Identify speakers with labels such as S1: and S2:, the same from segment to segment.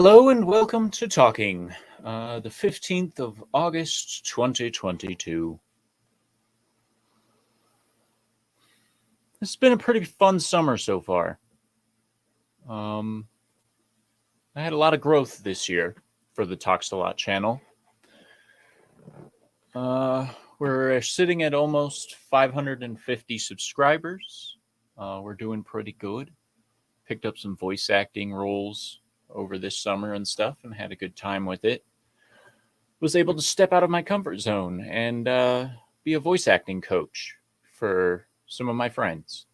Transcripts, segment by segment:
S1: Hello and welcome to Talking, the 15th of August, 2022. This has been a pretty fun summer so far. I had a lot of growth this year for the Talks a Lot channel. We're sitting at almost 550 subscribers. We're doing pretty good. Picked up some voice acting roles over this summer and stuff and had a good time with it. Was able to step out of my comfort zone and be a voice acting coach for some of my friends.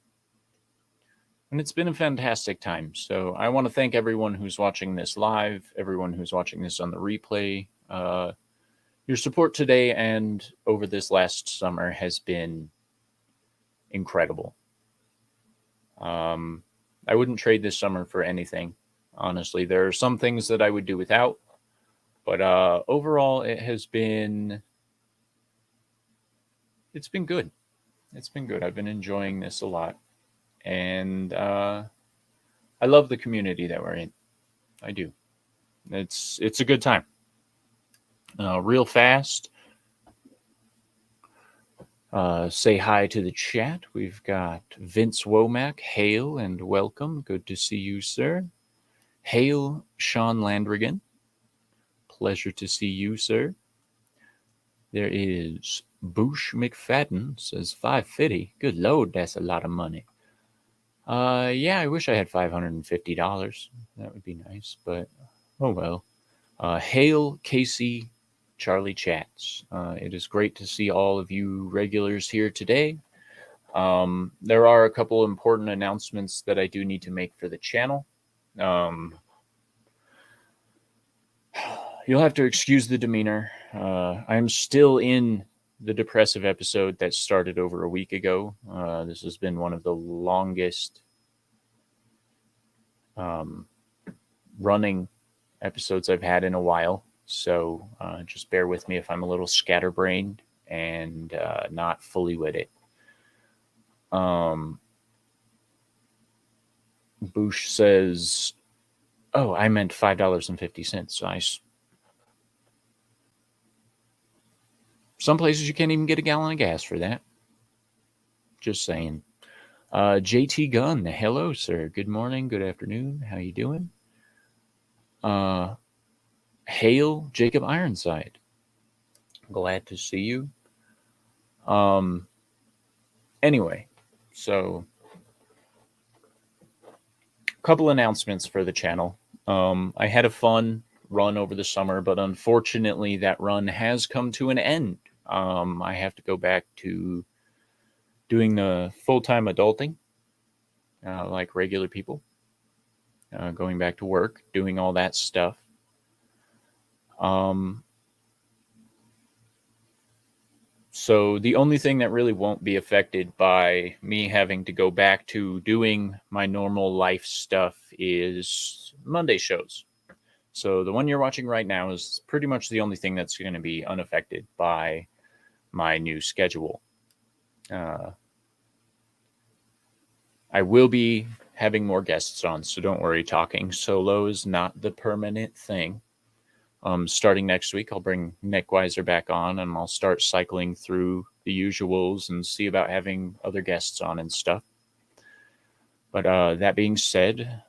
S1: And it's been a fantastic time. So I want to thank everyone who's watching this live, everyone who's watching this on the replay. Your support today and over this last summer has been incredible. I wouldn't trade this summer for anything. Honestly, there are some things that I would do without. But overall, it's been good. It's been good. I've been enjoying this a lot. And I love the community that we're in. I do. It's a good time. Real fast, say hi to the chat. We've got Vince Womack. Hail and welcome. Good to see you, sir. Hail, Sean Landrigan. Pleasure to see you, sir. There is Boosh McFadden, says 550. Good Lord, that's a lot of money. Yeah, I wish I had $550. That would be nice, but oh well. Hail, Casey, Charlie Chats. It is great to see all of you regulars here today. There are a couple important announcements that I do need to make for the channel. You'll have to excuse the demeanor. I'm still in the depressive episode that started over a week ago. This has been one of the longest running episodes I've had in a while. So just bear with me if I'm a little scatterbrained and not fully with it. Boosh says, oh, I meant $5.50. So some places you can't even get a gallon of gas for that. Just saying. JT Gunn, hello, sir. Good morning, good afternoon. How you doing? Hail, Jacob Ironside. Glad to see you. Anyway, so a couple announcements for the channel. I had a fun run over the summer, but unfortunately that run has come to an end. I have to go back to doing the full-time adulting, like regular people, going back to work, doing all that stuff. So the only thing that really won't be affected by me having to go back to doing my normal life stuff is Monday shows. So the one you're watching right now is pretty much the only thing that's going to be unaffected by my new schedule. I will be having more guests on, so don't worry. Talking solo is not the permanent thing. Starting next week, I'll bring Nick Weiser back on, and I'll start cycling through the usuals and see about having other guests on and stuff. But that being said,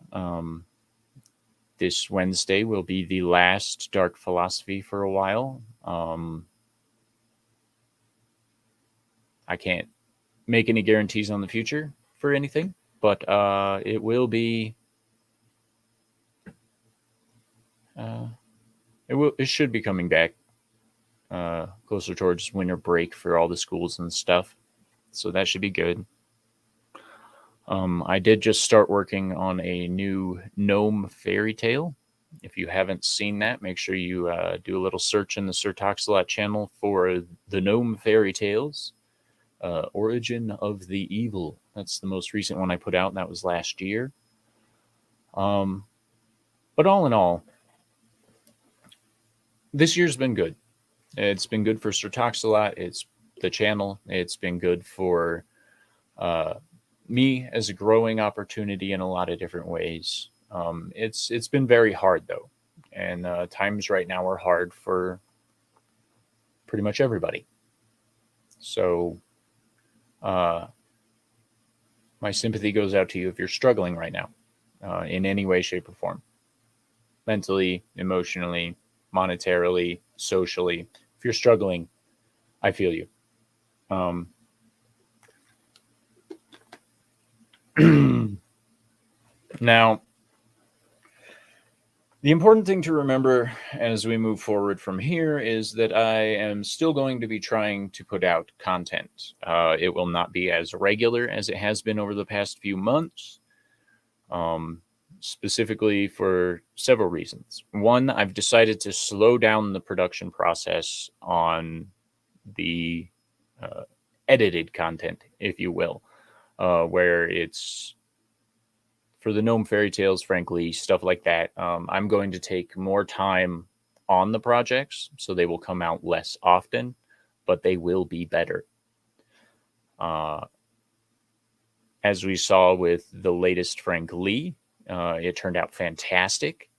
S1: this Wednesday will be the last Dark Philosophy for a while. I can't make any guarantees on the future for anything, but it will be. It should be coming back closer towards winter break for all the schools and stuff, so that should be good. I did just start working on a new gnome fairy tale. If you haven't seen that, make sure you do a little search in the Sir Talks a Lot channel for the gnome fairy tales. Origin of the Evil. That's the most recent one I put out, and that was last year. But all in all, this year's been good. It's been good for Sir Talks a Lot. It's the channel. It's been good for me as a growing opportunity in a lot of different ways. It's been very hard though. and times right now are hard for pretty much everybody. So, my sympathy goes out to you if you're struggling right now, in any way, shape, or form, mentally, emotionally, monetarily, socially. If you're struggling, I feel you. Now, the important thing to remember as we move forward from here is that I am still going to be trying to put out content. It will not be as regular as it has been over the past few months, specifically for several reasons. One, I've decided to slow down the production process on the edited content, if you will, where it's for the gnome fairy tales, frankly, stuff like that. I'm going to take more time on the projects, so they will come out less often, but they will be better. As we saw with the latest Frank Lee, it turned out fantastic.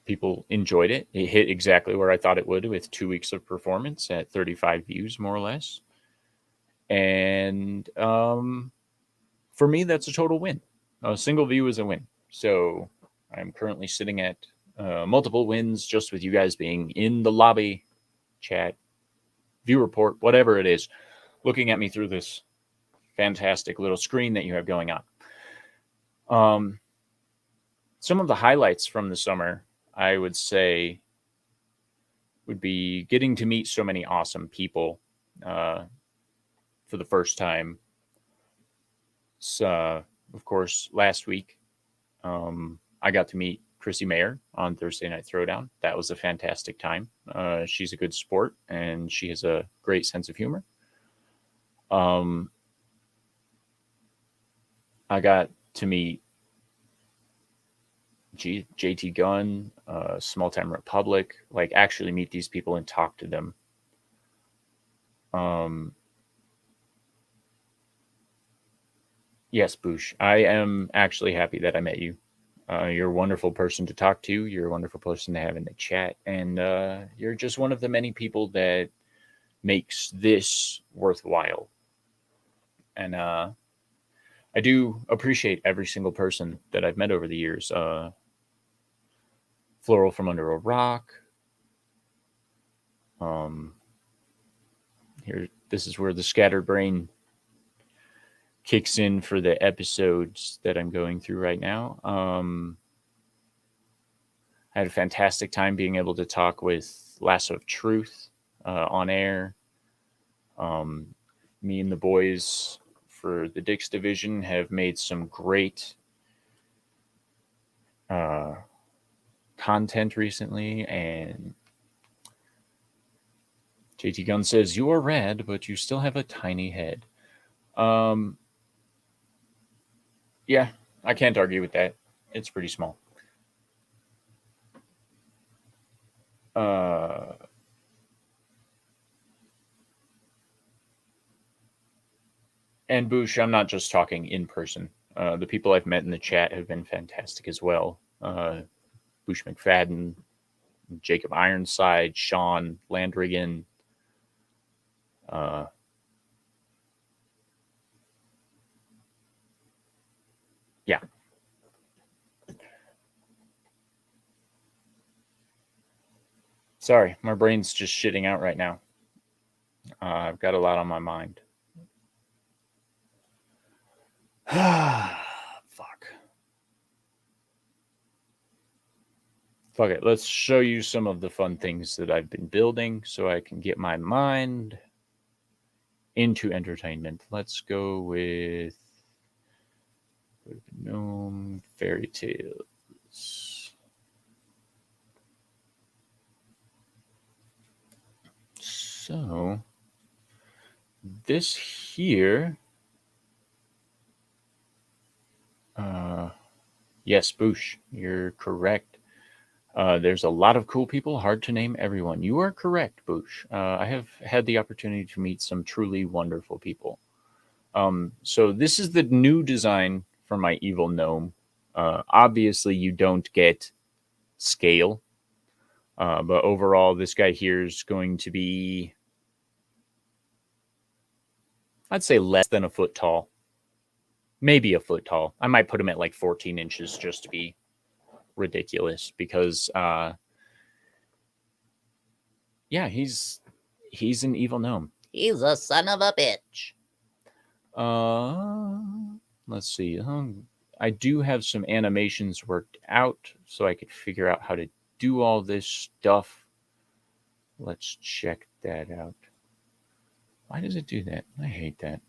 S1: People enjoyed it. It hit exactly where I thought it would with 2 weeks of performance at 35 views, more or less. And for me, that's a total win. A single view is a win. So I'm currently sitting at multiple wins just with you guys being in the lobby, chat, view report, whatever it is, looking at me through this fantastic little screen that you have going on. Some of the highlights from the summer, I would say, would be getting to meet so many awesome people for the first time. So, of course, last week, I got to meet Chrissy Mayer on Thursday Night Throwdown. That was a fantastic time. She's a good sport, and she has a great sense of humor. I got to meet JT Gunn, Small Time Republic, like actually meet these people and talk to them. Yes, Boosh, I am actually happy that I met you. You're a wonderful person to talk to. You're a wonderful person to have in the chat. And you're just one of the many people that makes this worthwhile. And I do appreciate every single person that I've met over the years. Floral from Under a Rock. Here, this is where the scattered brain kicks in for the episodes that I'm going through right now. I had a fantastic time being able to talk with Lasso of Truth on air. Me and the boys for the Dix division have made some great content recently, and JT Gunn says, "You are rad, but you still have a tiny head." Yeah, I can't argue with that. It's pretty small. And Boosh, I'm not just talking in person. The people I've met in the chat have been fantastic as well. Boosh McFadden, Jacob Ironside, Sean Landrigan. Yeah. Sorry, my brain's just shitting out right now. I've got a lot on my mind. Fuck. Fuck it. Let's show you some of the fun things that I've been building so I can get my mind into entertainment. Let's go with gnome fairy tales. So this here, yes, Boosh, you're correct. There's a lot of cool people, hard to name everyone. You are correct, Boosh. I have had the opportunity to meet some truly wonderful people. So this is the new design for my evil gnome. Obviously, you don't get scale, but overall, this guy here is going to be, I'd say, less than a foot tall. Maybe a foot tall. I might put him at like 14 inches just to be ridiculous because, yeah, he's an evil gnome.
S2: He's a son of a bitch.
S1: Let's see. I do have some animations worked out so I could figure out how to do all this stuff. Let's check that out. Why does it do that? I hate that.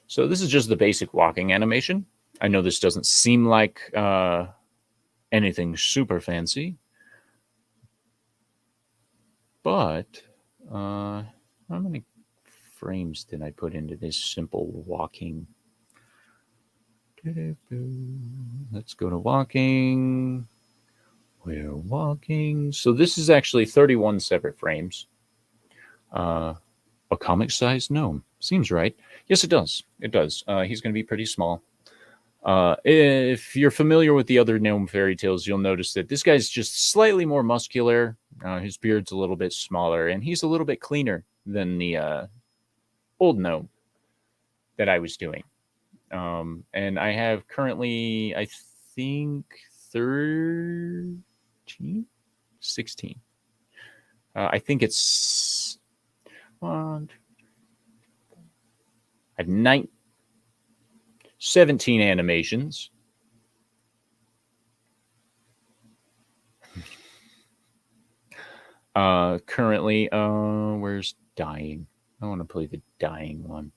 S1: So this is just the basic walking animation. I know this doesn't seem like anything super fancy, but how many frames did I put into this simple walking? Let's go to walking. We're walking. So this is actually 31 separate frames. A comic-sized gnome. Seems right. Yes, it does. It does. He's going to be pretty small. If you're familiar with the other gnome fairy tales, you'll notice that this guy's just slightly more muscular. His beard's a little bit smaller, and he's a little bit cleaner than the old gnome that I was doing. And I have currently, I think, 16. I think it's I have 17 animations. Currently, where's dying? I want to play the dying one.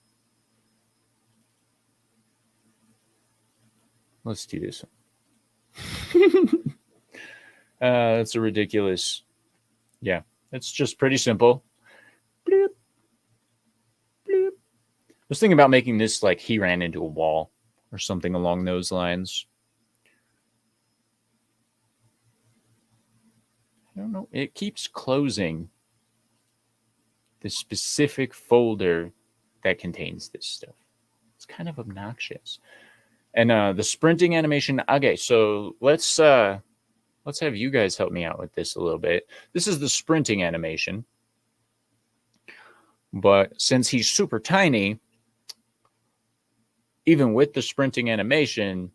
S1: Let's do this one. That's a ridiculous. Yeah, it's just pretty simple. Bloop, bloop. I was thinking about making this like he ran into a wall or something along those lines. I don't know. It keeps closing the specific folder that contains this stuff. It's kind of obnoxious. And the sprinting animation. Okay, so let's have you guys help me out with this a little bit. This is the sprinting animation. But since he's super tiny, even with the sprinting animation,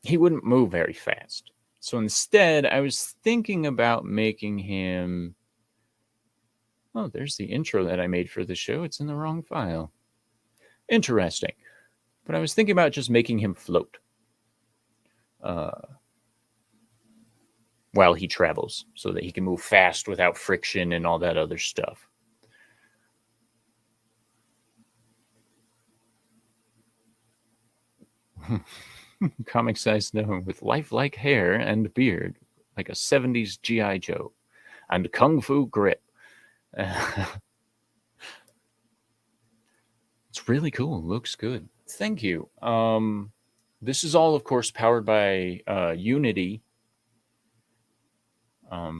S1: he wouldn't move very fast. So instead, I was thinking about making him... Oh, there's the intro that I made for the show. It's in the wrong file. Interesting. But I was thinking about just making him float while he travels so that he can move fast without friction and all that other stuff. Comic-sized gnome with lifelike hair and beard, like a 70s G.I. Joe, and kung fu grip. It's really cool. Looks good. Thank you. This is all, of course, powered by Unity. I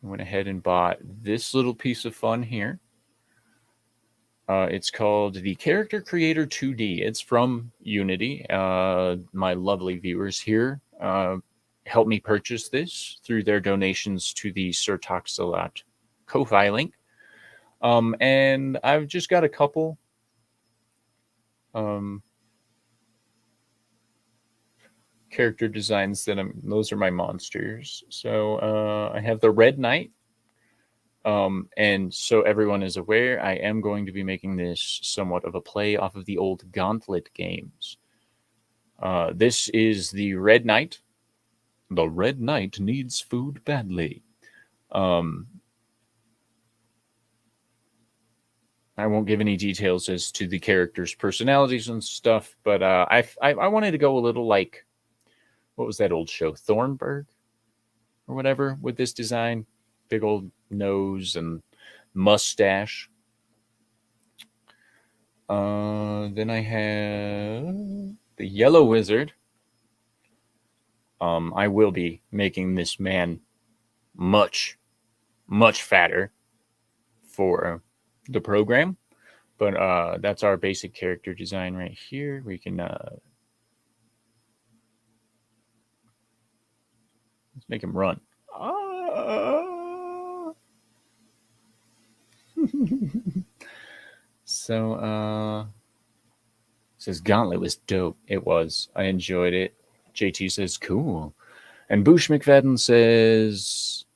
S1: went ahead and bought this little piece of fun here. It's called the Character Creator 2D. It's from Unity. My lovely viewers here helped me purchase this through their donations to the Sir Toxalot Ko-Fi link. And I've just got a couple character designs that those are my monsters. So I have the Red Knight. And so everyone is aware, I am going to be making this somewhat of a play off of the old Gauntlet games. This is the Red Knight. The Red Knight needs food badly. I won't give any details as to the characters' personalities and stuff, but I wanted to go a little like, what was that old show, Thornburg or whatever, with this design. Big old nose and mustache. Then I have the Yellow Wizard. I will be making this man much, much fatter for the program. But that's our basic character design right here. We can let's make him run. So says Gauntlet was dope. It was. I enjoyed it. JT says cool. And Boosh McFadden says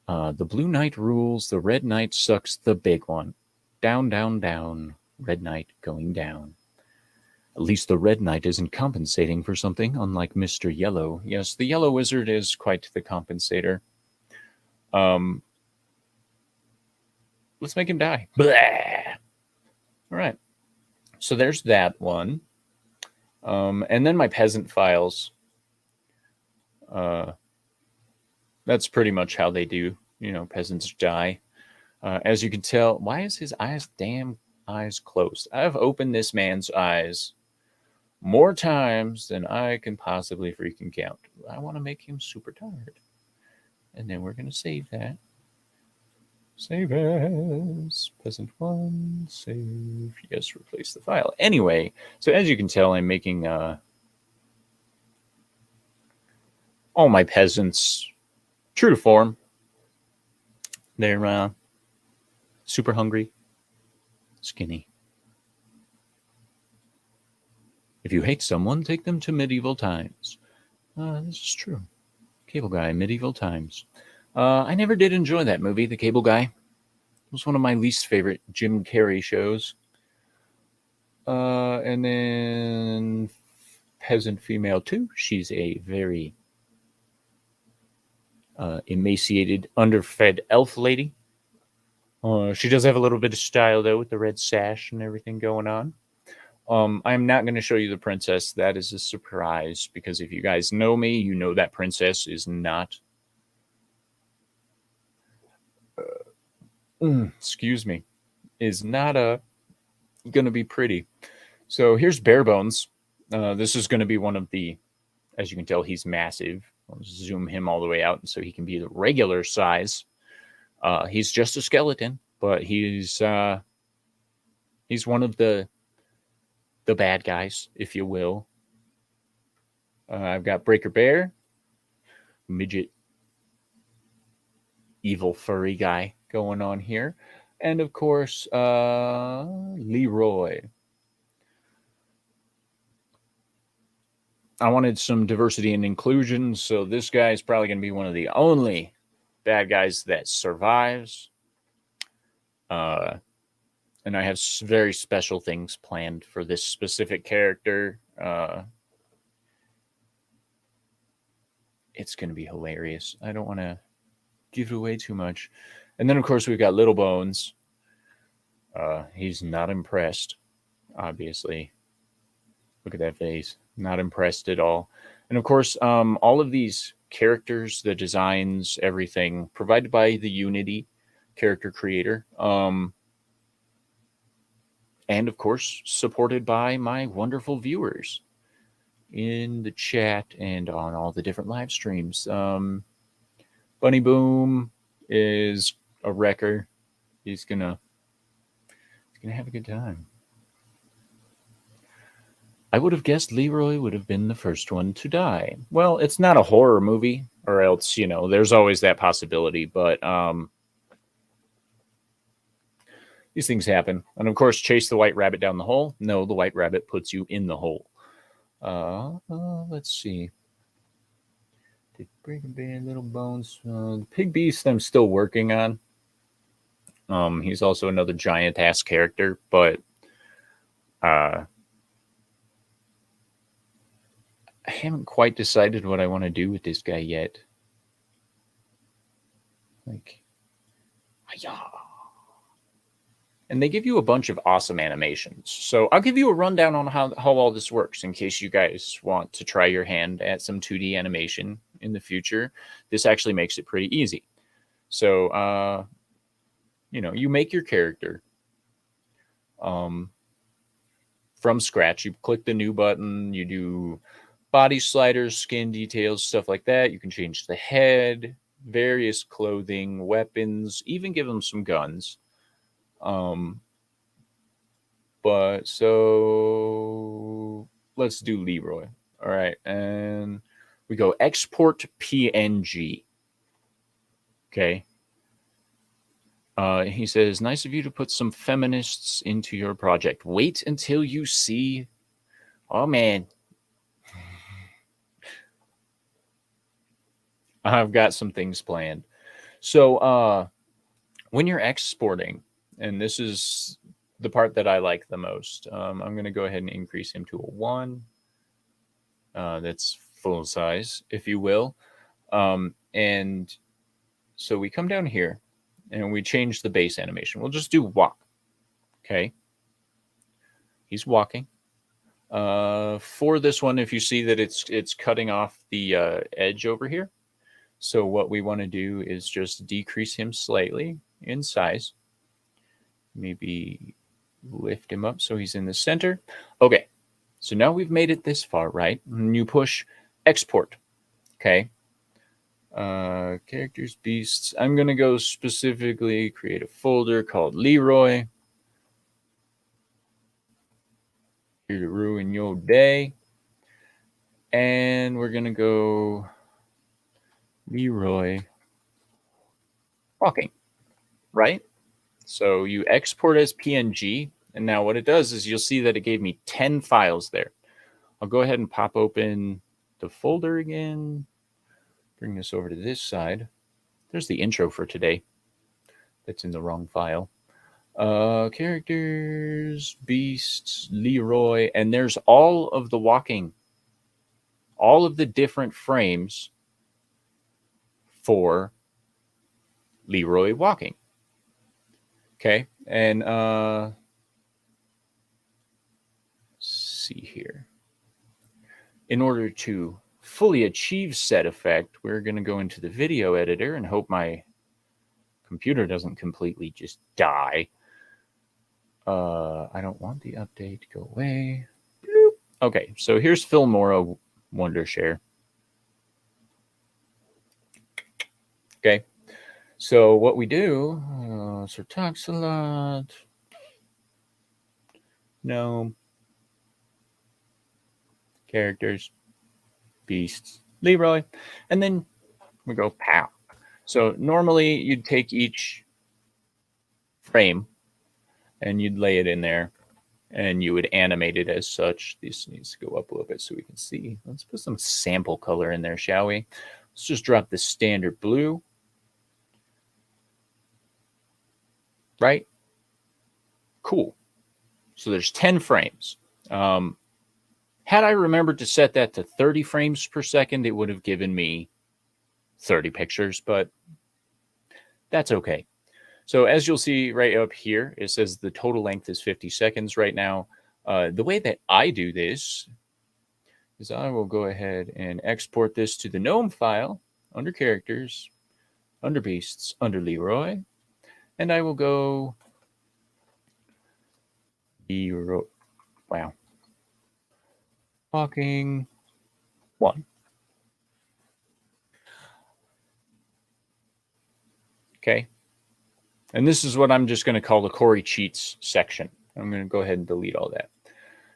S1: the Blue Knight rules, the Red Knight sucks the big one. Down, down, down. Red Knight going down. At least the Red Knight isn't compensating for something, unlike Mr. Yellow. Yes, the Yellow Wizard is quite the compensator. Let's make him die. Blah! All right. So there's that one. And then my peasant files. That's pretty much how they do. Peasants die. As you can tell, why is his damn eyes closed? I've opened this man's eyes more times than I can possibly freaking count. I want to make him super tired. And then we're going to save that. Save as peasant one, save, yes, replace the file. Anyway, so as you can tell, I'm making all my peasants true to form. They're super hungry, skinny. If you hate someone, take them to medieval times. This is true. Cable Guy, medieval times. I never did enjoy that movie, The Cable Guy. It was one of my least favorite Jim Carrey shows. And then Peasant Female 2. She's a very emaciated, underfed elf lady. She does have a little bit of style, though, with the red sash and everything going on. I'm not going to show you the princess. That is a surprise, because if you guys know me, you know that princess is not... excuse me. Is not going to be pretty. So here's Bare Bones. This is going to be one of the... As you can tell, he's massive. I'll zoom him all the way out so he can be the regular size. He's just a skeleton, but he's one of the bad guys, if you will. I've got Breaker Bear, midget, evil furry guy going on here, and of course Leroy. I wanted some diversity and inclusion, so this guy is probably going to be one of the only bad guys that survives. And I have very special things planned for this specific character. It's going to be hilarious. I don't want to give it away too much. And then, of course, we've got Little Bones. He's not impressed, obviously. Look at that face. Not impressed at all. And, of course, all of these characters, the designs, everything, provided by the Unity character creator. And, of course, supported by my wonderful viewers in the chat and on all the different live streams. Bunny Boom is a wrecker. He's gonna have a good time. I would have guessed Leroy would have been the first one to die. Well, it's not a horror movie, or else, there's always that possibility. But these things happen. And, of course, chase the white rabbit down the hole. No, the white rabbit puts you in the hole. Let's see. Did Breaking Bad, Little Bones. The Pig Beast I'm still working on. He's also another giant-ass character, but I haven't quite decided what I want to do with this guy yet. And they give you a bunch of awesome animations. So I'll give you a rundown on how all this works in case you guys want to try your hand at some 2D animation in the future. This actually makes it pretty easy. So, you make your character from scratch. You click the new button. You do body sliders, skin details, stuff like that. You can change the head, various clothing, weapons, even give them some guns. But so let's do Leroy. All right, and we go export PNG. Okay. He says, nice of you to put some feminists into your project. Wait until you see. Oh, man. I've got some things planned. So, when you're exporting, and this is the part that I like the most, I'm going to go ahead and increase him to a 1. That's full size, if you will. And so we come down here and we change the base animation. We'll just do walk. Okay. He's walking. For this one, if you see that it's cutting off the edge over here, so what we want to do is just decrease him slightly in size. Maybe lift him up so he's in the center. Okay, so now we've made it this far, right? And you push export. Okay. Characters, beasts. I'm going to go specifically create a folder called Leroy. Here to ruin your day. And we're going to go Leroy walking, right? So you export as PNG. And now what it does is you'll see that it gave me 10 files there. I'll go ahead and pop open the folder again. Bring this over to this side. There's the intro for today. That's in the wrong file. Characters, beasts, Leroy, and there's all of the walking, all of the different frames for Leroy walking. Okay, and let's see here. In order to fully achieve said effect, we're going to go into the video editor and hope my computer doesn't completely just die. I don't want the update to go away. Bloop. Okay, so here's Filmora Wondershare. Okay, so what we do, Sir talks a lot. No. Characters, beasts, Leroy, and then we go pow. So normally you'd take each frame and you'd lay it in there and you would animate it as such. This needs to go up a little bit so we can see. Let's put some sample color in there, shall we? Let's just drop the standard blue. Right? Cool. So there's 10 frames. Had I remembered to set that to 30 frames per second, it would have given me 30 pictures, but that's okay. So as you'll see right up here, it says the total length is 50 seconds right now. The way that I do this is I will go ahead and export this to the GNOME file under characters, under beasts, under Leroy, and I will go Leroy. Wow. Walking 1. Okay. And this is what I'm just going to call the Corey Cheats section. I'm going to go ahead and delete all that.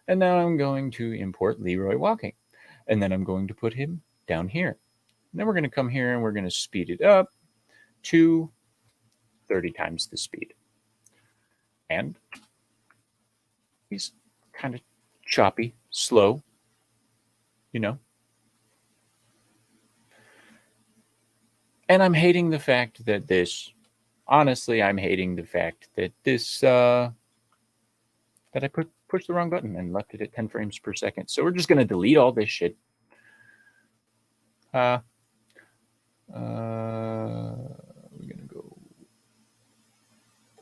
S1: And now I'm going to import Leroy walking. And then I'm going to put him down here. And then we're going to come here and we're going to speed it up to 30 times the speed. And he's kind of choppy, slow, you know. And I'm hating the fact that this, honestly, I'm hating the fact that this, that I pushed the wrong button and left it at 10 frames per second. So we're just going to delete all this shit. We're going to go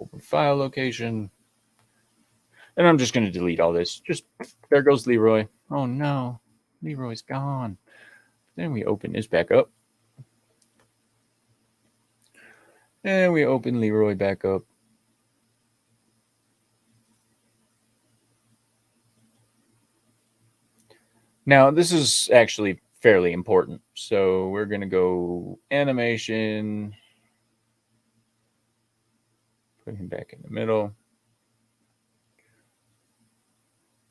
S1: open file location. And I'm just going to delete all this. Just, there goes Leroy. Oh no, Leroy's gone. Then we open this back up. And we open Leroy back up. Now, this is actually fairly important. So we're going to go animation. Put him back in the middle.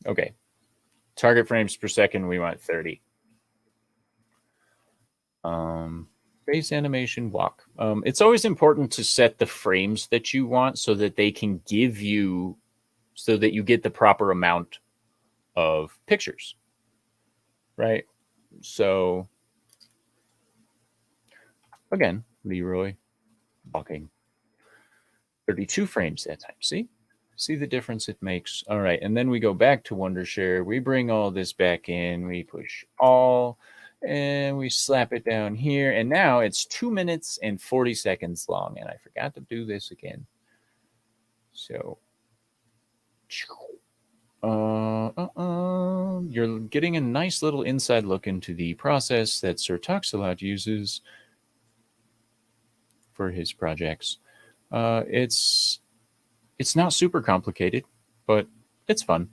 S1: Okay. Target frames per second, we want 30. Base animation walk. It's always important to set the frames that you want so that they can give you, so that you get the proper amount of pictures, right? So again, Leroy walking 32 frames that time. See the difference it makes. All right, and then we go back to Wondershare. We bring all this back in. We push all, and we slap it down here. And now it's 2 minutes and 40 seconds long. And I forgot to do this again. So, you're getting a nice little inside look into the process that Sir Toxalot uses for his projects. It's not super complicated, but it's fun.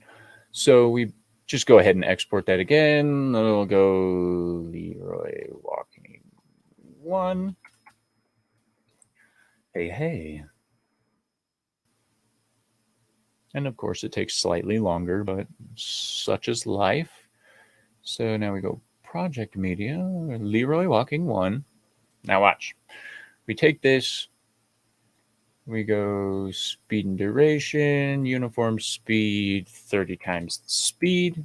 S1: So we just go ahead and export that again. It'll go Leroy walking 1. Hey. And of course, it takes slightly longer, but such is life. So now we go project media, Leroy walking 1. Now watch. We take this, we go speed and duration, uniform speed, 30 times the speed.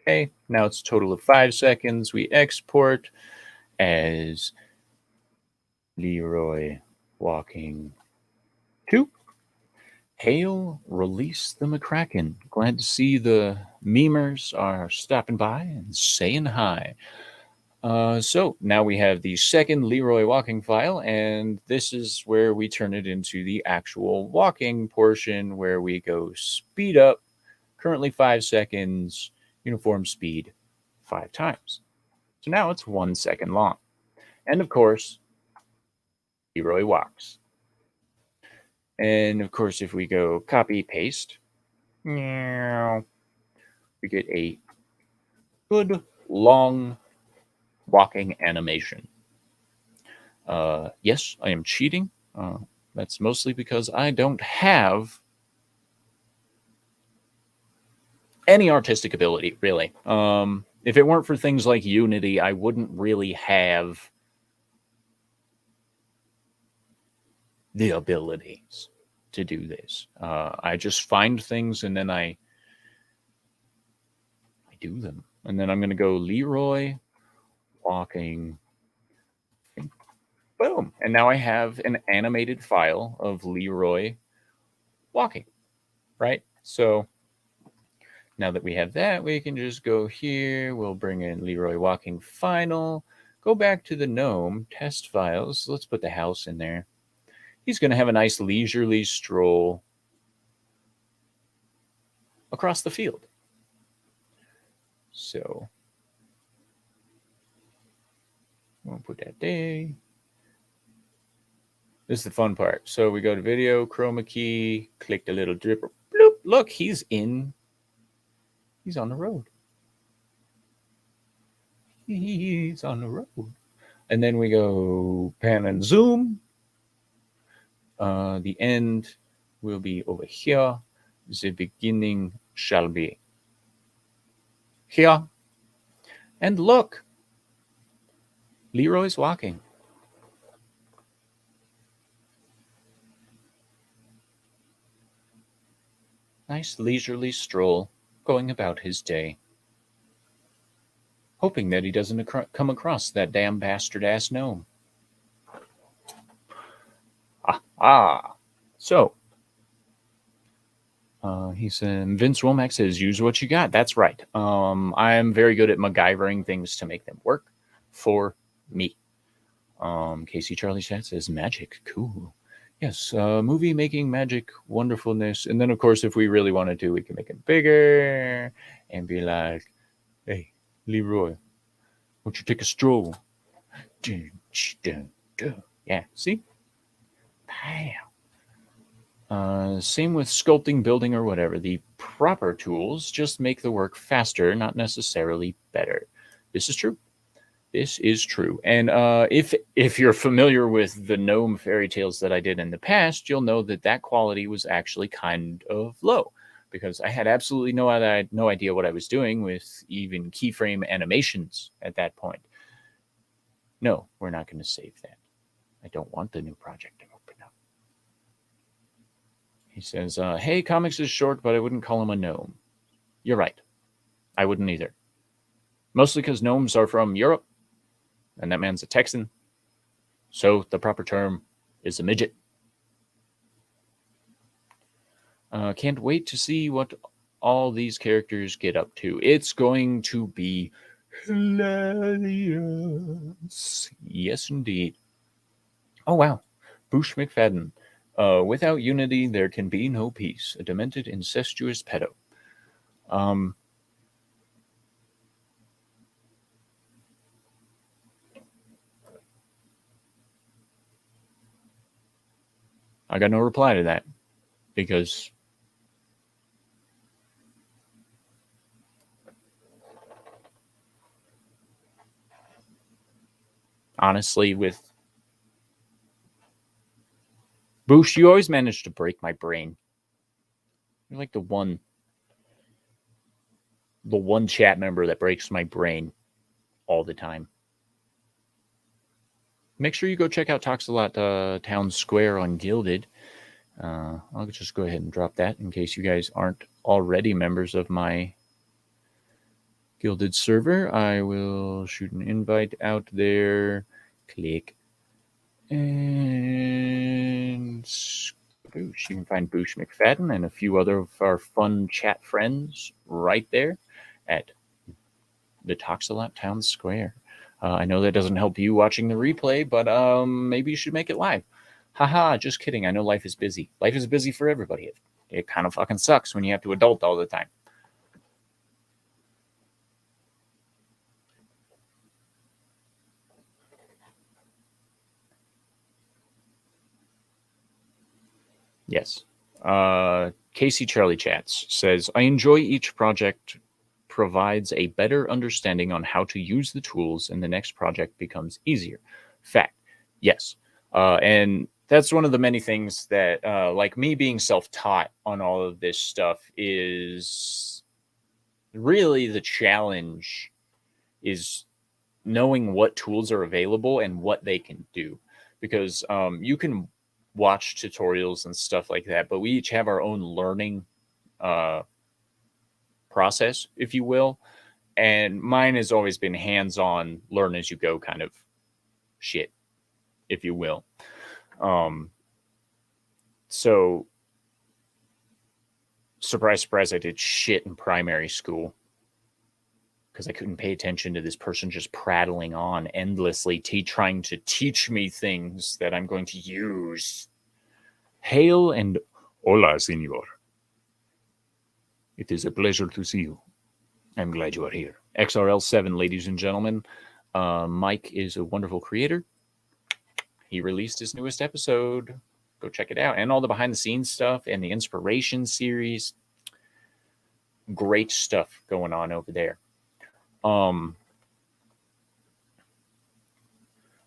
S1: Okay, now it's a total of 5 seconds. We export as Leroy walking 2. T.A.L, release the McCracken. Glad to see the memers are stopping by and saying hi. So now we have the second Leroy walking file, and this is where we turn it into the actual walking portion where we go speed up, currently 5 seconds, uniform speed 5 times. So now it's 1 second long. And of course, Leroy walks. And of course, if we go copy paste, we get a good long walking animation. Yes, I am cheating. That's mostly because I don't have any artistic ability, really. If it weren't for things like Unity, I wouldn't really have the abilities to do this. I just find things and then I do them. And then I'm going to go Leroy walking. Boom. And now I have an animated file of Leroy walking, right? So now that we have that, we can just go here. We'll bring in Leroy walking final. Go back to the gnome test files. Let's put the house in there. He's going to have a nice leisurely stroll across the field. So we'll put that there. This is the fun part. So we go to video, chroma key, click the little dripper. Bloop, look, he's on the road. He's on the road. And then we go pan and zoom. The end will be over here. The beginning shall be here. And look, Leroy's walking. Nice leisurely stroll, going about his day. Hoping that he doesn't come across that damn bastard-ass gnome. So, he said, Vince Womack says, use what you got. That's right. I'm very good at MacGyvering things to make them work for me. Casey Charlie Chat says, magic, cool. Yes, movie making magic, wonderfulness. And then, of course, if we really want to, we can make it bigger and be like, hey, Leroy, won't you take a stroll? Yeah, see? Bam. Same with sculpting, building, or whatever. The proper tools just make the work faster, not necessarily better. This is true. This is true. And if you're familiar with the gnome fairy tales that I did in the past, you'll know that quality was actually kind of low. because I had absolutely no idea what I was doing with even keyframe animations at that point. No, we're not going to save that. I don't want the new project to open up. He says, hey, comics is short, but I wouldn't call him a gnome. You're right. I wouldn't either. Mostly because gnomes are from Europe, and that man's a Texan. So the proper term is a midget. Can't wait to see what all these characters get up to. It's going to be hilarious. Yes, indeed. Oh, wow. Boosh McFadden. Without unity, there can be no peace. A demented, incestuous pedo. I got no reply to that because honestly, with Boosh, you always manage to break my brain. You're like the one chat member that breaks my brain all the time. Make sure you go check out Toxalot Town Square on Gilded. I'll just go ahead and drop that in case you guys aren't already members of my Gilded server. I will shoot an invite out there. Click. And Boosh. You can find Boosh McFadden and a few other of our fun chat friends right there at the Toxalot Town Square. I know that doesn't help you watching the replay, but maybe you should make it live. Haha, just kidding. I know life is busy. Life is busy for everybody. It kind of fucking sucks when you have to adult all the time. Yes. Casey Charlie Chats says, I enjoy each project provides a better understanding on how to use the tools and the next project becomes easier. Fact. Yes. And that's one of the many things that, like me being self-taught on all of this stuff, is really the challenge is knowing what tools are available and what they can do. Because you can watch tutorials and stuff like that, but we each have our own learning process, if you will. And mine has always been hands-on, learn as you go kind of shit, if you will. So surprise, surprise, I did shit in primary school because I couldn't pay attention to this person just prattling on endlessly, trying to teach me things that I'm going to use. Hail and hola, senor. It is a pleasure to see you. I'm glad you are here. XRL7, ladies and gentlemen. Mike is a wonderful creator. He released his newest episode. Go check it out. And all the behind the scenes stuff and the inspiration series. Great stuff going on over there. I'm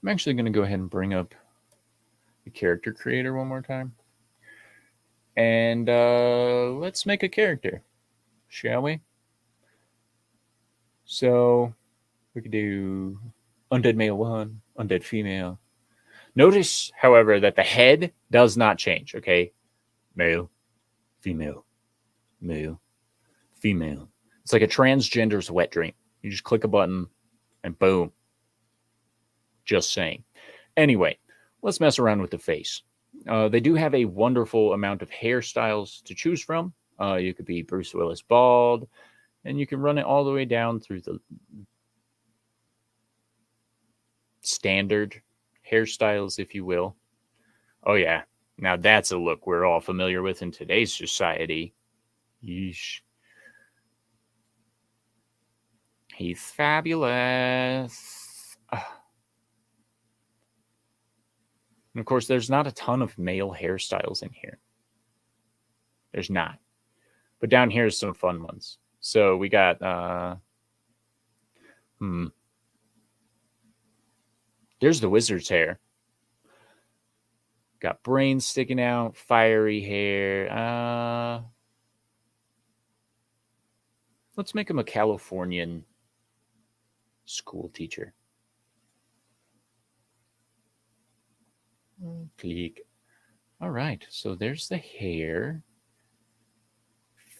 S1: actually going to go ahead and bring up the character creator one more time. And let's make a character, shall we? So we could do undead male 1, undead female. Notice, however, that the head does not change, okay? Male, female, male, female. It's like a transgender's wet dream. You just click a button and boom. Just saying. Anyway, let's mess around with the face. They do have a wonderful amount of hairstyles to choose from. You could be Bruce Willis bald, and you can run it all the way down through the standard hairstyles, if you will. Oh, yeah. Now that's a look we're all familiar with in today's society. Yeesh. He's fabulous. And of course, there's not a ton of male hairstyles in here. There's not. But down here is some fun ones. So we got there's the wizard's hair. Got brains sticking out, fiery hair. Let's make him a Californian school teacher. Click. All right, so there's the hair.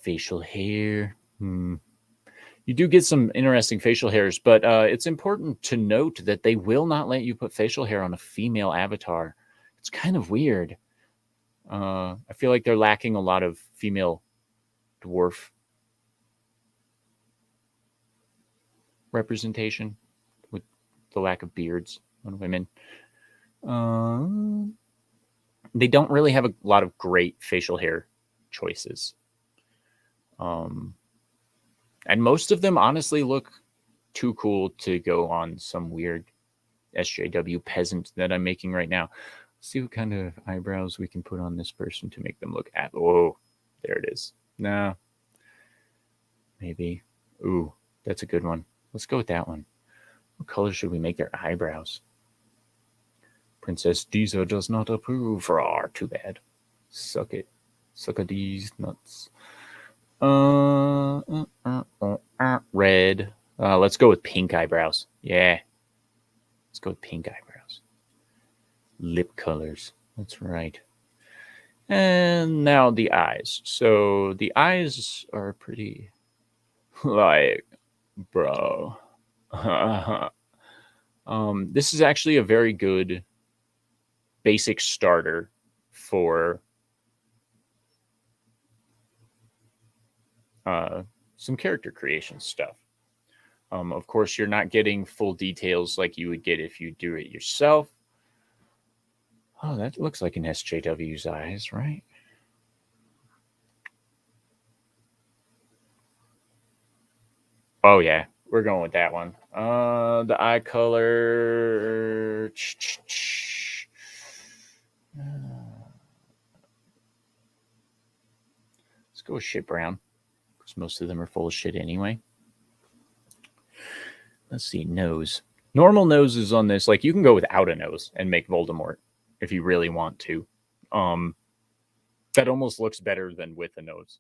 S1: Facial hair. You do get some interesting facial hairs, but it's important to note that they will not let you put facial hair on a female avatar. It's kind of weird. I feel like they're lacking a lot of female dwarf representation with the lack of beards on women. They don't really have a lot of great facial hair choices. And most of them honestly look too cool to go on some weird SJW peasant that I'm making right now. Let's see what kind of eyebrows we can put on this person to make them look at. Oh, there it is. No. Maybe. Ooh, that's a good one. Let's go with that one. What color should we make their eyebrows? Princess Diza does not approve. Too bad. Suck it. Suck a these nuts. Red. Let's go with pink eyebrows. Yeah. Let's go with pink eyebrows. Lip colors. That's right. And now the eyes. So the eyes are pretty like, bro. This is actually a very good basic starter for some character creation stuff. Of course, you're not getting full details like you would get if you do it yourself. Oh, that looks like an SJW's eyes, right? Oh, yeah. We're going with that one. The eye color. Let's go with shit brown, because most of them are full of shit anyway. Let's see, nose. Normal noses on this, like you can go without a nose and make Voldemort if you really want to. That almost looks better than with a nose.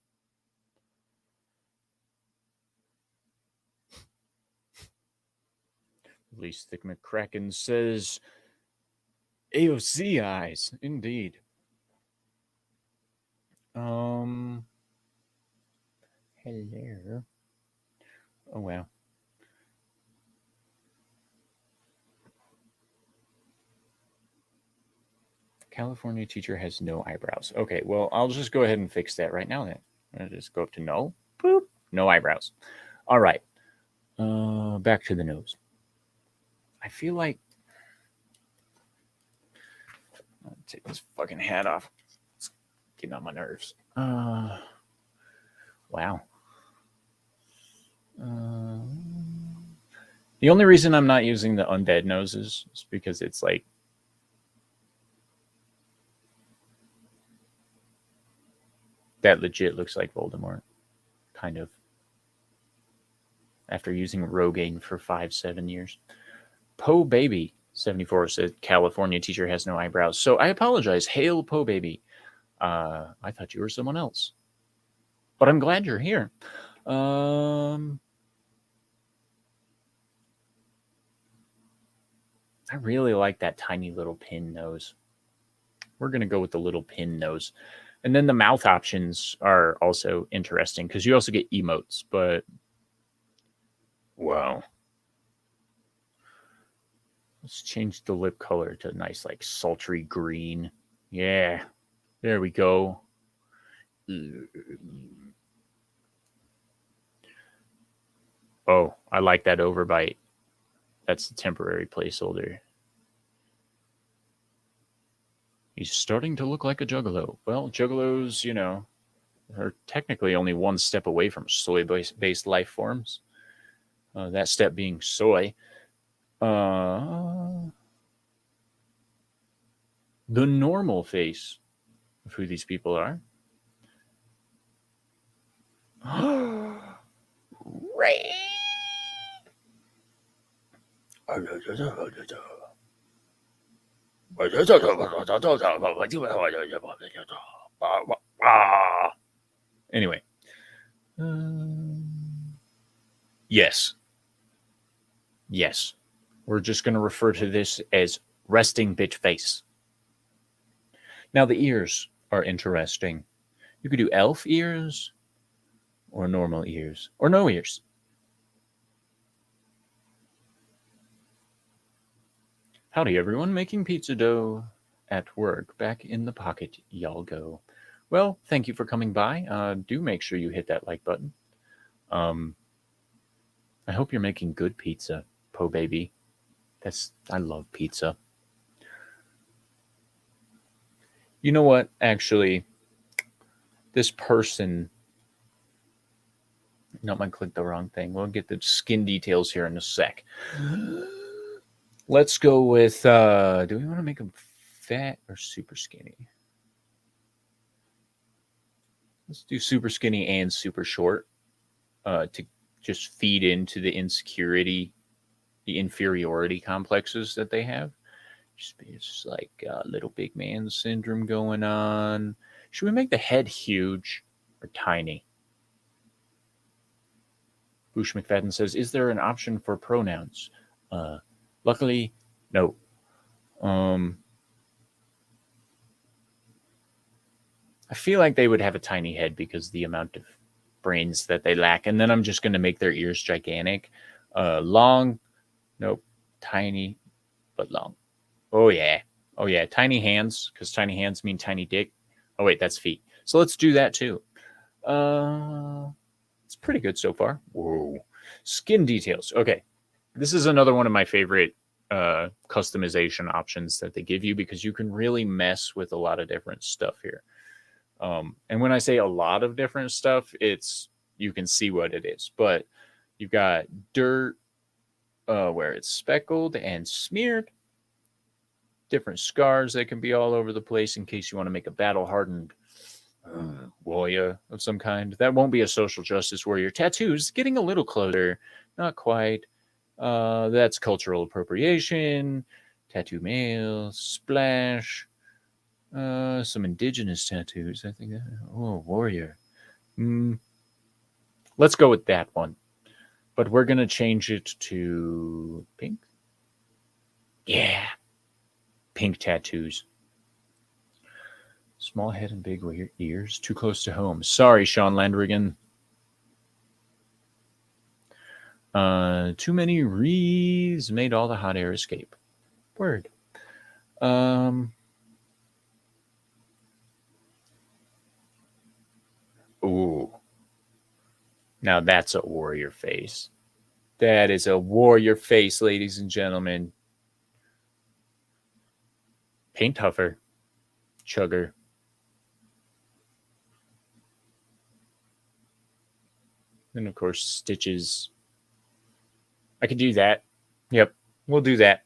S1: At least Thick McCracken says AOC eyes, indeed. Hello. Oh wow. California teacher has no eyebrows. Okay, well, I'll just go ahead and fix that right now then. I'll just go up to no. Boop. No eyebrows. All right. Back to the nose. I feel like I'll take this fucking hat off. It's getting on my nerves. Wow. The only reason I'm not using the undead noses is because it's like that legit looks like Voldemort, kind of. After using Rogaine for 5-7 years. Poe Baby 74 said California teacher has no eyebrows. So I apologize. Hail Poe Baby. I thought you were someone else. But I'm glad you're here. I really like that tiny little pin nose. We're going to go with the little pin nose. And then the mouth options are also interesting because you also get emotes, but wow. Let's change the lip color to a nice, like, sultry green. Yeah. There we go. Oh, I like that overbite. That's the temporary placeholder. He's starting to look like a juggalo. Well, juggalos, you know, are technically only one step away from soy-based life forms. That step being soy. The normal face of who these people are. Ray. Anyway. Yes. Yes. We're just going to refer to this as resting bitch face. Now, the ears are interesting. You could do elf ears or normal ears or no ears. Howdy, everyone. Making pizza dough at work. Back in the pocket, y'all go. Well, thank you for coming by. Do make sure you hit that like button. I hope you're making good pizza, Po Baby. I love pizza. You know what? Actually, this person. No, I clicked the wrong thing. We'll get the skin details here in a sec. Let's go with. Do we want to make them fat or super skinny? Let's do super skinny and super short to just feed into the insecurity, the inferiority complexes that they have. It's like little big man syndrome going on. Should we make the head huge or tiny? Boosh McFadden says, "Is there an option for pronouns?" Luckily, no. I feel like they would have a tiny head because the amount of brains that they lack. And then I'm just going to make their ears gigantic. Long, nope. Tiny, but long. Oh, yeah. Oh, yeah. Tiny hands, because tiny hands mean tiny dick. Oh, wait, that's feet. So let's do that too. It's pretty good so far. Whoa. Skin details. Okay. This is another one of my favorite customization options that they give you because you can really mess with a lot of different stuff here. And when I say a lot of different stuff, it's you can see what it is. But you've got dirt where it's speckled and smeared. Different scars that can be all over the place in case you want to make a battle hardened warrior of some kind. That won't be a social justice warrior. Tattoos getting a little closer, not quite. That's cultural appropriation. Tattoo male, splash. Some indigenous tattoos. I think. Oh, warrior. Let's go with that one. But we're gonna change it to pink. Yeah, pink tattoos. Small head and big ears. Too close to home. Sorry, Sean Landrigan. Too many rees made all the hot air escape. Word. Ooh. Now that's a warrior face. That is a warrior face, ladies and gentlemen. Paint huffer. Chugger. And of course, stitches. I could do that. Yep, we'll do that.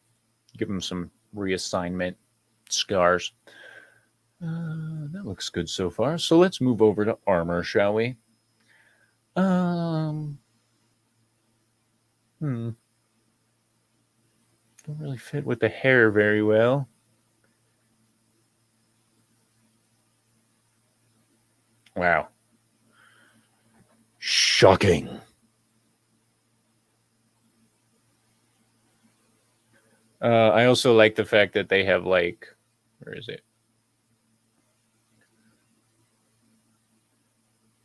S1: Give them some reassignment scars. That looks good so far. So let's move over to armor, shall we? Don't really fit with the hair very well. Wow. Shocking. I also like the fact that they have like, where is it?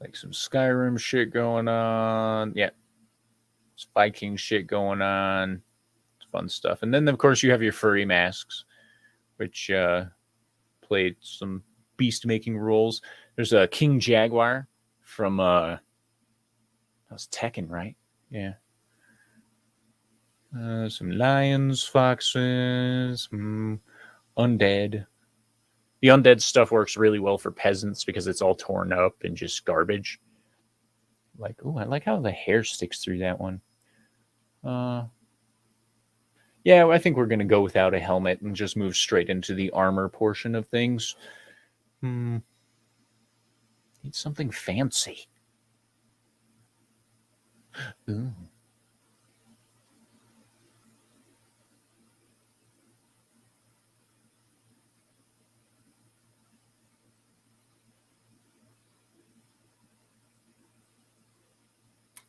S1: Like some Skyrim shit going on. Yeah. It's Viking shit going on. It's fun stuff. And then, of course, you have your furry masks, which played some beast making roles. There's a King Jaguar from that was Tekken, right? Yeah. Some lions, foxes, undead. The undead stuff works really well for peasants because it's all torn up and just garbage. Like, oh, I like how the hair sticks through that one. Yeah, I think we're going to go without a helmet and just move straight into the armor portion of things. Need something fancy. Ooh.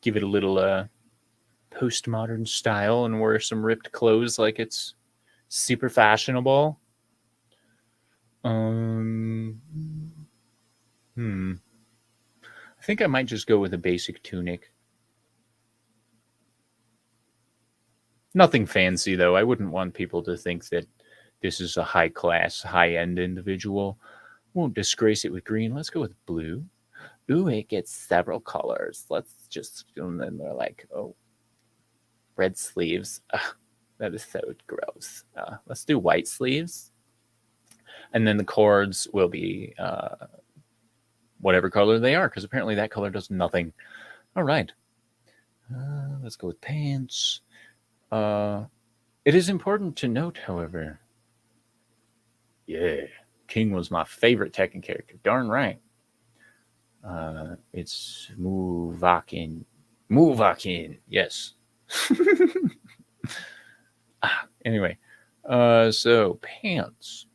S1: Give it a little postmodern style and wear some ripped clothes like it's super fashionable. Um, I think I might just go with a basic tunic. Nothing fancy though. I wouldn't want people to think that this is a high class, high end individual. Won't disgrace it with green. Let's go with blue. Ooh, it gets several colors. Let's just, and then they're like, oh, red sleeves. Ugh, that is so gross. Let's do white sleeves. And then the cords will be whatever color they are, because apparently that color does nothing. All right. Let's go with pants. It is important to note, however, yeah, King was my favorite Tekken character. Darn right. It's Muvakin. Muvakin, yes. Anyway, so pants.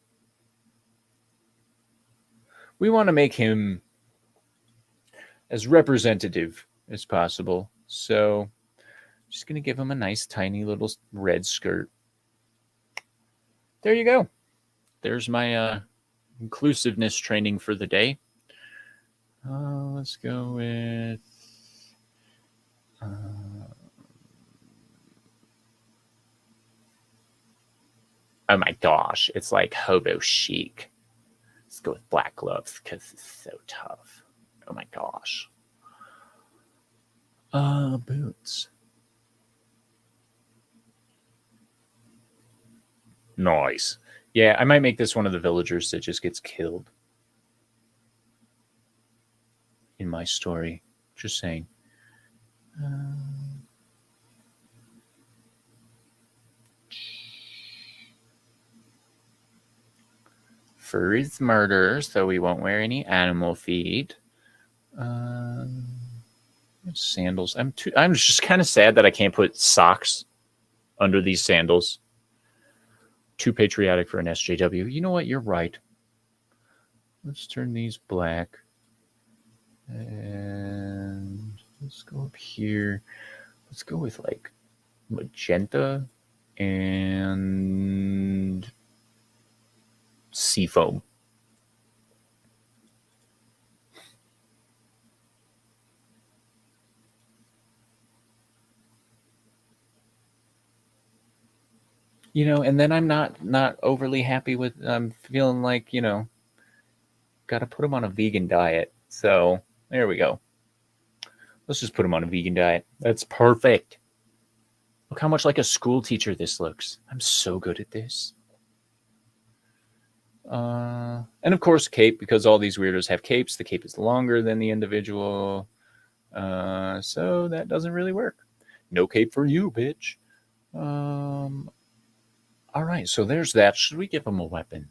S1: We want to make him as representative as possible. So just going to give him a nice tiny little red skirt. There you go. There's my inclusiveness training for the day. Let's go with oh my gosh, it's like hobo chic. Let's go with black gloves because it's so tough. Oh my gosh. Boots. Nice. Yeah, I might make this one of the villagers that just gets killed in my story. Just saying. Fur is murder, so we won't wear any animal feet. Sandals. I'm just kind of sad that I can't put socks under these sandals. Too patriotic for an SJW. You know what? You're right. Let's turn these black. And let's go up here. Let's go with like magenta and seafoam. You know, and then I'm not overly happy with. I'm feeling like got to put them on a vegan diet. So there we go. Let's just put them on a vegan diet. That's perfect. Look how much like a school teacher this looks. I'm so good at this. And of course, cape, because all these weirdos have capes. The cape is longer than the individual. So that doesn't really work. No cape for you, bitch. All right, so there's that. Should we give him a weapon?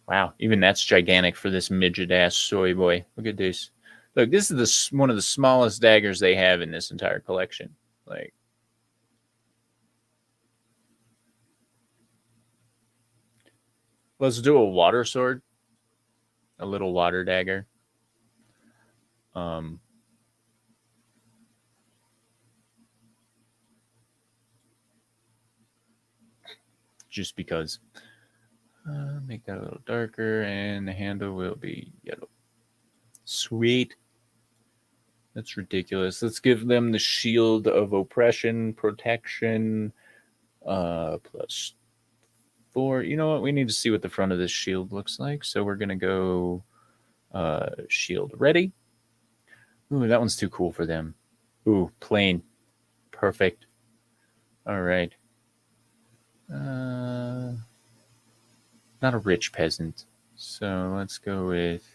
S1: Wow, even that's gigantic for this midget-ass soy boy. Look at this. Look, this is one of the smallest daggers they have in this entire collection. Like, let's do a water sword, a little water dagger. Just because. Make that a little darker, and the handle will be yellow. Sweet. That's ridiculous. Let's give them the shield of oppression, protection, +4. You know what? We need to see what the front of this shield looks like. So we're going to go shield ready. Ooh, that one's too cool for them. Ooh, plain. Perfect. All right. Not a rich peasant. So let's go with.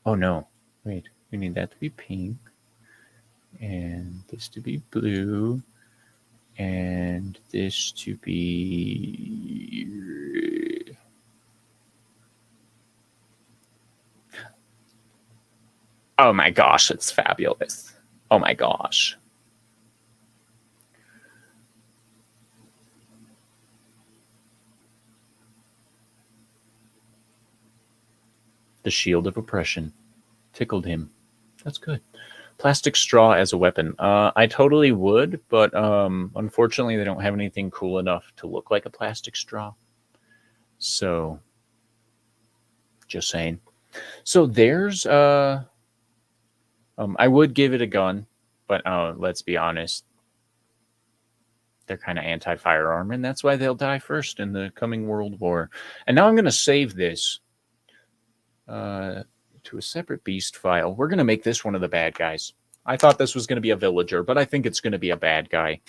S1: Oh no. Wait. We need that to be pink. And this to be blue. And this to be. Oh my gosh, it's fabulous. Oh my gosh. The shield of oppression tickled him. That's good. Plastic straw as a weapon. I totally would, but unfortunately, they don't have anything cool enough to look like a plastic straw. So, just saying. So there's I would give it a gun, but let's be honest, they're kind of anti-firearm, and that's why they'll die first in the coming World War. And now I'm going to save this to a separate beast file. We're going to make this one of the bad guys. I thought this was going to be a villager, but I think it's going to be a bad guy.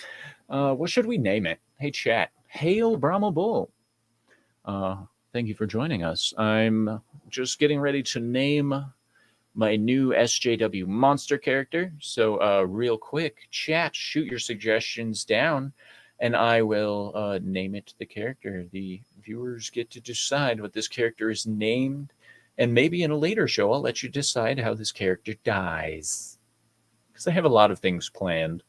S1: What should we name it? Hey, chat. Hail Brahma Bull. Thank you for joining us. I'm just getting ready to name my new SJW monster character. So, real quick, chat, shoot your suggestions down, and I will name it the character. The viewers get to decide what this character is named, and maybe in a later show, I'll let you decide how this character dies. Because I have a lot of things planned.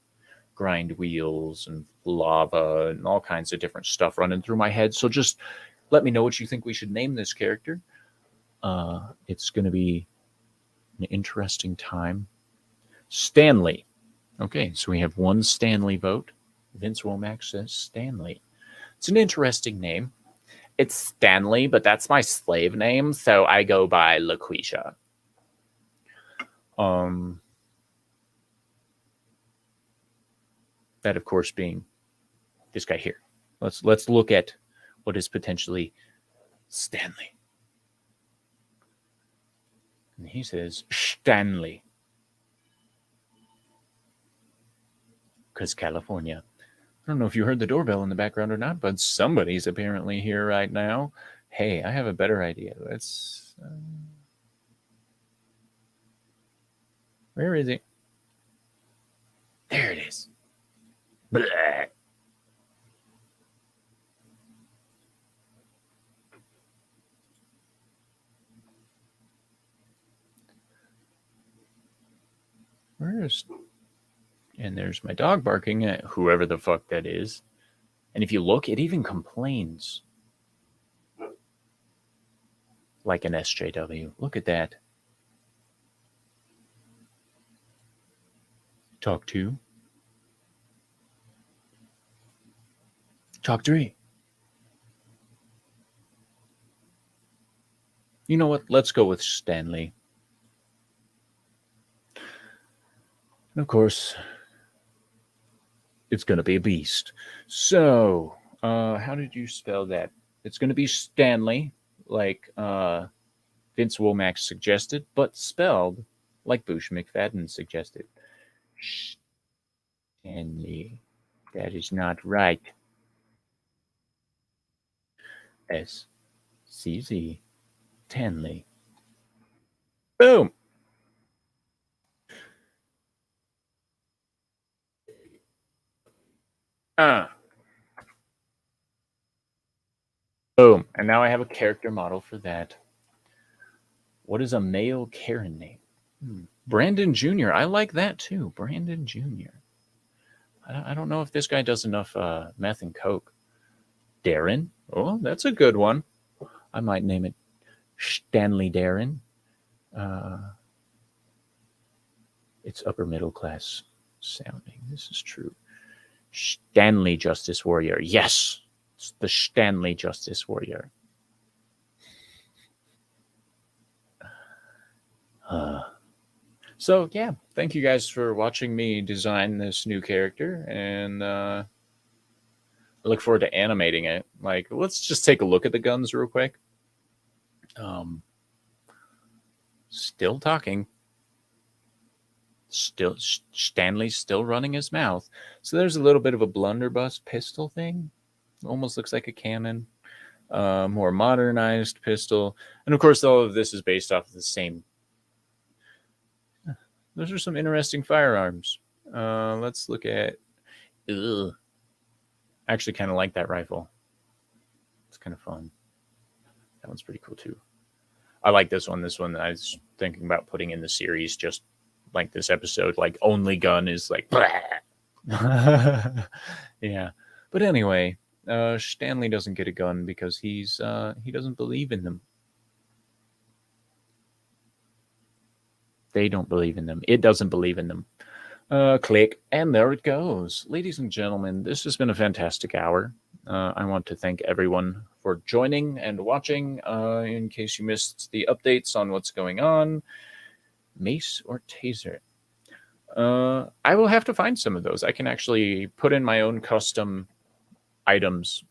S1: Grind wheels and lava and all kinds of different stuff running through my head. So just let me know what you think we should name this character. It's going to be an interesting time. Stanley. Okay, so we have one Stanley vote. Vince Womack says Stanley. It's an interesting name. It's Stanley, but that's my slave name, so I go by LaQuisha. That, of course, being this guy here. Let's look at what is potentially Stanley. And he says Stanley. Because California. I don't know if you heard the doorbell in the background or not, but somebody's apparently here right now. Hey, I have a better idea. Let's. Where is it? There it is. Blah. Where is. And there's my dog barking at whoever the fuck that is. And if you look, it even complains. Like an SJW. Look at that. Talk 2. Talk 3. You know what? Let's go with Stanley. And of course, it's going to be a beast. So, how did you spell that? It's going to be Stanley, like Vince Womack suggested, but spelled like Bush McFadden suggested. Stanley. That is not right. S-C-Z. Stanley. Boom! Boom. And now I have a character model for that. What is a male Karen name? Brandon Jr. I like that too. Brandon Jr. I don't know if this guy does enough meth and coke. Darren. Oh, that's a good one. I might name it Stanley Darren. It's upper middle class sounding. This is true. Stanley Justice Warrior. Yes. It's the Stanley Justice Warrior. So, yeah, thank you guys for watching me design this new character, and I look forward to animating it. Like, let's just take a look at the guns real quick. Still talking. Still, Stanley's still running his mouth. So there's a little bit of a blunderbuss pistol thing. Almost looks like a cannon. More modernized pistol. And of course, all of this is based off of the same. Those are some interesting firearms. Let's look at. Ugh. I actually kind of like that rifle. It's kind of fun. That one's pretty cool too. I like this one. This one I was thinking about putting in the series, just like this episode. Like only gun is like. Yeah, but anyway, Stanley doesn't get a gun because he doesn't believe in them. They don't believe in them. It doesn't believe in them. Click, and there it goes. Ladies and gentlemen, this has been a fantastic hour. I want to thank everyone for joining and watching. In case you missed the updates on what's going on, mace or taser? I will have to find some of those. I can actually put in my own custom items,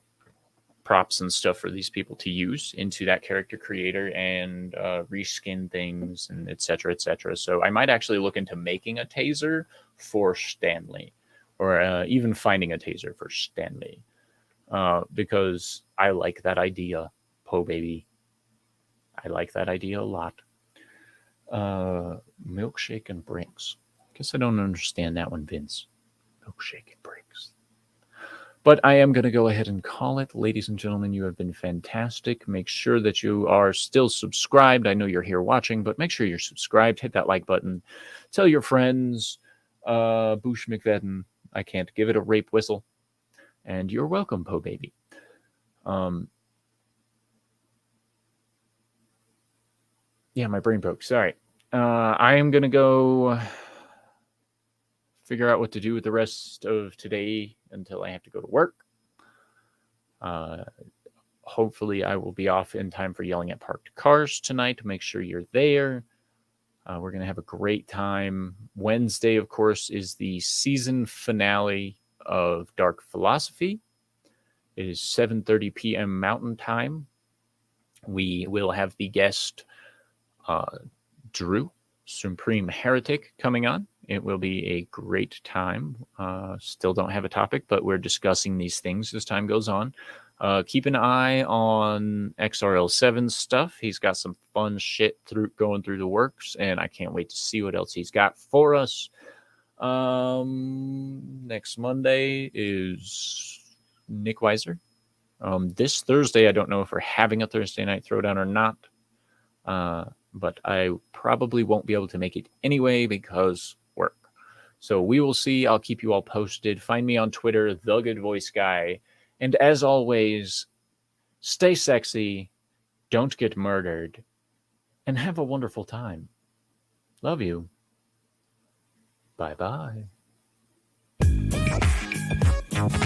S1: props, and stuff for these people to use into that character creator and reskin things and etc. etc. So I might actually look into making a taser for Stanley, or even finding a taser for Stanley, because I like that idea, Poe baby. I like that idea a lot. Milkshake and Brinks. Guess I don't understand that one, Vince. Milkshake and Brinks. But I am going to go ahead and call it. Ladies and gentlemen, you have been fantastic. Make sure that you are still subscribed. I know you're here watching, but make sure you're subscribed. Hit that like button. Tell your friends. Boosh McVedden. I can't give it a rape whistle. And you're welcome, Poe baby. Yeah, my brain broke. Sorry. I am going to go figure out what to do with the rest of today until I have to go to work. Hopefully, I will be off in time for Yelling at Parked Cars tonight. Make sure you're there. We're going to have a great time. Wednesday, of course, is the season finale of Dark Philosophy. It is 7:30 p.m. Mountain Time. We will have the guest Drew, Supreme Heretic, coming on. It will be a great time. Still don't have a topic, but we're discussing these things as time goes on. Keep an eye on XRL7's stuff. He's got some fun shit going through the works, and I can't wait to see what else he's got for us. Next Monday is Nick Weiser. This Thursday, I don't know if we're having a Thursday night throwdown or not, but I probably won't be able to make it anyway because work. So we will see. I'll keep you all posted. Find me on Twitter, The Good Voice Guy. And as always, stay sexy, don't get murdered, and have a wonderful time. Love you. Bye-bye.